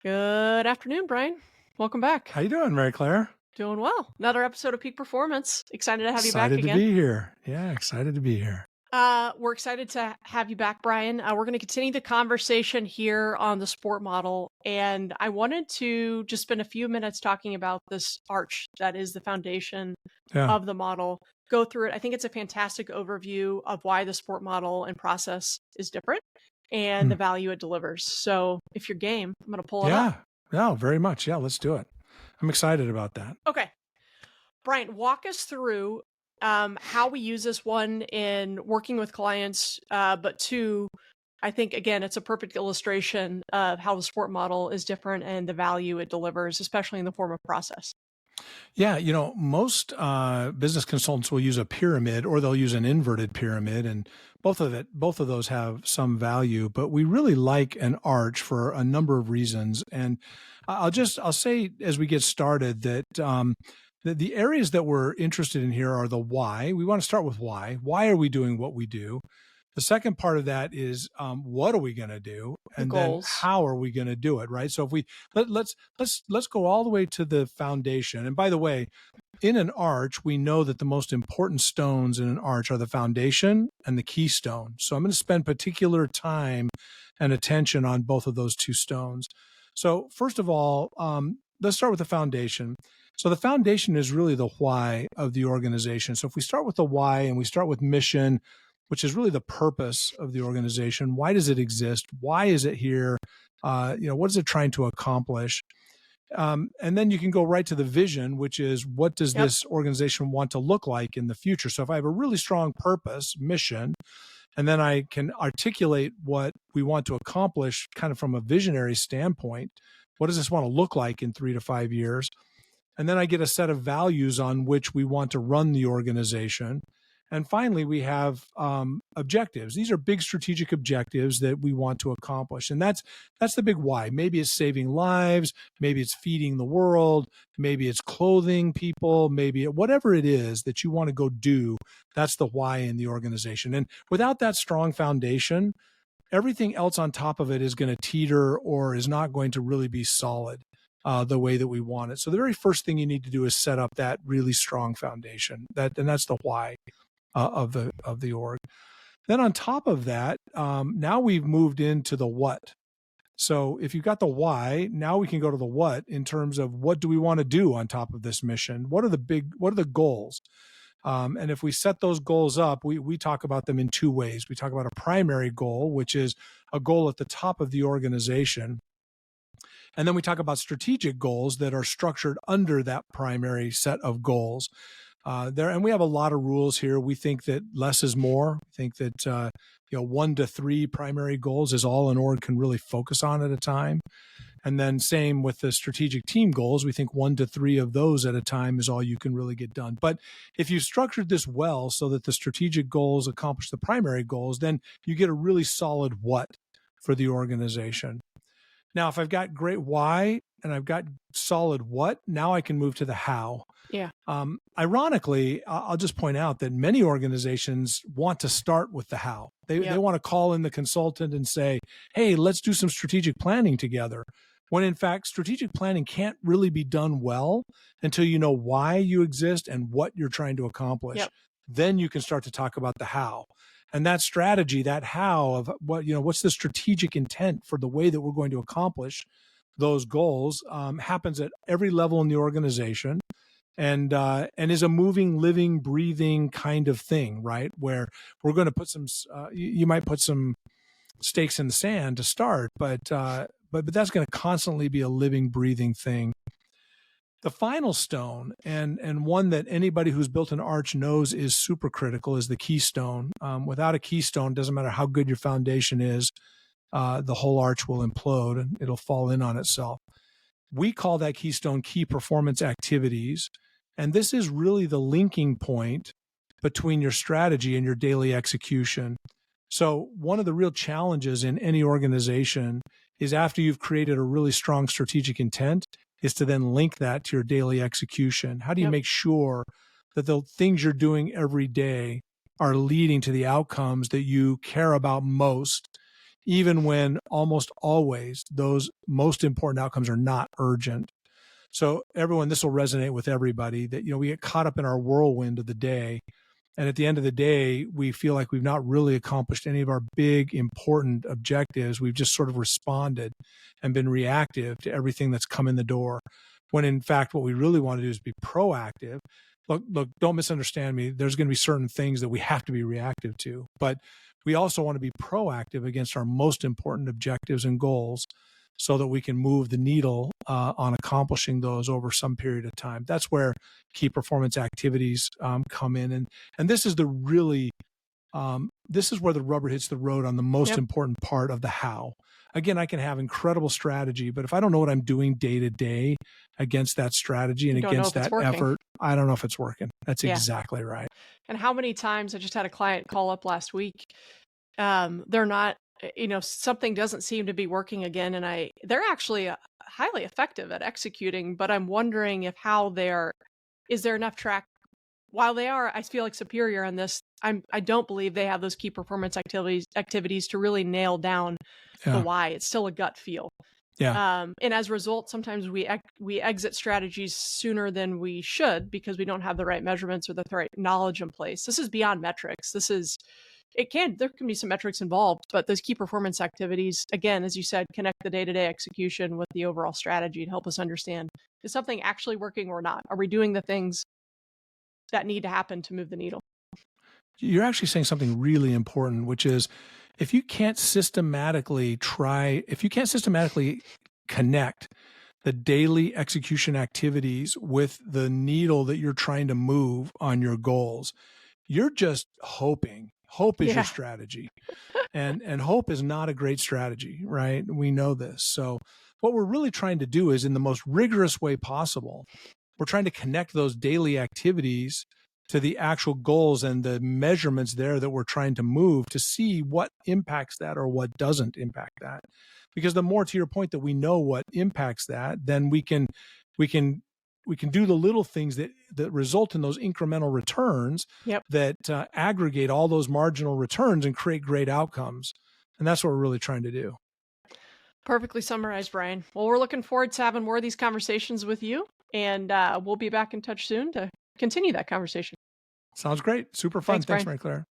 Good afternoon, Brian. Welcome back. How you doing, Mary Claire? Doing well. Another episode of Peak Performance. Excited to have you back Excited to again. be here. Yeah, excited to be here. We're excited to have you back, Brian. We're going to continue the conversation here on the sport model. And I wanted to just spend a few minutes talking about this arch that is the foundation Yeah. of the model. Go through it. I think it's a fantastic overview of why the sport model and process is different and the value it delivers. So if you're game, I'm going to pull it up. Yeah, very much. Yeah, let's do it. I'm excited about that. Okay. Brian, walk us through how we use this one in working with clients, but two, I think, again, it's a perfect illustration of how the sport model is different and the value it delivers, especially in the form of process. Yeah, most business consultants will use a pyramid or they'll use an inverted pyramid, and both of those have some value, but we really like an arch for a number of reasons. And I'll say as we get started that the areas that we're interested in here are the why. We want to start with why. Why are we doing what we do? The second part of that is what are we going to do, and then how are we going to do it, right? So if we let's go all the way to the foundation. And by the way, in an arch, we know that the most important stones in an arch are the foundation and the keystone. So I'm going to spend particular time and attention on both of those two stones. So first of all, let's start with the foundation. So the foundation is really the why of the organization. So if we start with the why and we start with mission, which is really the purpose of the organization. Why does it exist? Why is it here? What is it trying to accomplish? And then you can go right to the vision, which is what does this organization want to look like in the future? So if I have a really strong purpose, mission, and then I can articulate what we want to accomplish kind of from a visionary standpoint, what does this want to look like in 3 to 5 years? And then I get a set of values on which we want to run the organization. And finally, we have objectives. These are big strategic objectives that we want to accomplish. And that's the big why. Maybe it's saving lives. Maybe it's feeding the world. Maybe it's clothing people. Maybe whatever it is that you want to go do, that's the why in the organization. And without that strong foundation, everything else on top of it is going to teeter or is not going to really be solid the way that we want it. So the very first thing you need to do is set up that really strong foundation. And that's the why of the org. Then on top of that, now we've moved into the what. So if you've got the why, now we can go to the what in terms of what do we want to do on top of this mission? What are the goals? And if we set those goals up, we talk about them in two ways. We talk about a primary goal, which is a goal at the top of the organization. And then we talk about strategic goals that are structured under that primary set of goals. And we have a lot of rules here. We think that less is more. We think that 1 to 3 primary goals is all an org can really focus on at a time. And then same with the strategic team goals. We think 1 to 3 of those at a time is all you can really get done. But if you've structured this well so that the strategic goals accomplish the primary goals, then you get a really solid what for the organization. Now, if I've got great why and I've got solid what, now I can move to the how. Yeah. Ironically, I'll just point out that many organizations want to start with the how. They want to call in the consultant and say, hey, let's do some strategic planning together. When in fact, strategic planning can't really be done well until you know why you exist and what you're trying to accomplish. Then you can start to talk about the how. And that strategy, that how of what's the strategic intent for the way that we're going to accomplish those goals happens at every level in the organization. And is a moving, living, breathing kind of thing, right? Where we're going to put some, you might put some stakes in the sand to start, but that's going to constantly be a living, breathing thing. The final stone, and one that anybody who's built an arch knows is super critical, is the keystone. Without a keystone, doesn't matter how good your foundation is, the whole arch will implode and it'll fall in on itself. We call that keystone key performance activities. And this is really the linking point between your strategy and your daily execution. So one of the real challenges in any organization is after you've created a really strong strategic intent is to then link that to your daily execution. How do you make sure that the things you're doing every day are leading to the outcomes that you care about most, even when almost always those most important outcomes are not urgent. So everyone, this will resonate with everybody that, we get caught up in our whirlwind of the day. And at the end of the day, we feel like we've not really accomplished any of our big, important objectives. We've just sort of responded and been reactive to everything that's come in the door. When in fact, what we really want to do is be proactive. Look, don't misunderstand me. There's going to be certain things that we have to be reactive to, but we also want to be proactive against our most important objectives and goals so that we can move the needle on accomplishing those over some period of time. That's where key performance activities come in. And this is this is where the rubber hits the road on the most important part of the how. Again, I can have incredible strategy, but if I don't know what I'm doing day to day against that strategy and against that effort, I don't know if it's working. That's exactly right. And how many times I just had a client call up last week. They're not, something doesn't seem to be working again. And they're actually highly effective at executing, but I'm wondering is there enough track? While they are, I feel like superior on this, I don't believe they have those key performance activities to really nail down the why. It's still a gut feel. Yeah. And as a result, sometimes we exit strategies sooner than we should because we don't have the right measurements or the right knowledge in place. This is beyond metrics. There can be some metrics involved, but those key performance activities, again, as you said, connect the day-to-day execution with the overall strategy to help us understand, is something actually working or not? Are we doing the things that need to happen to move the needle? You're actually saying something really important, which is if you can't systematically connect the daily execution activities with the needle that you're trying to move on your goals, you're just hoping. Hope is your strategy. And hope is not a great strategy, right? We know this. So what we're really trying to do is, in the most rigorous way possible, we're trying to connect those daily activities to the actual goals and the measurements there that we're trying to move to see what impacts that or what doesn't impact that. Because the more, to your point, that we know what impacts that, then we can do the little things that result in those incremental returns that aggregate all those marginal returns and create great outcomes. And that's what we're really trying to do. Perfectly summarized, Brian. Well, we're looking forward to having more of these conversations with you, and we'll be back in touch soon to continue that conversation. Sounds great. Super fun. Thanks, Marie Claire.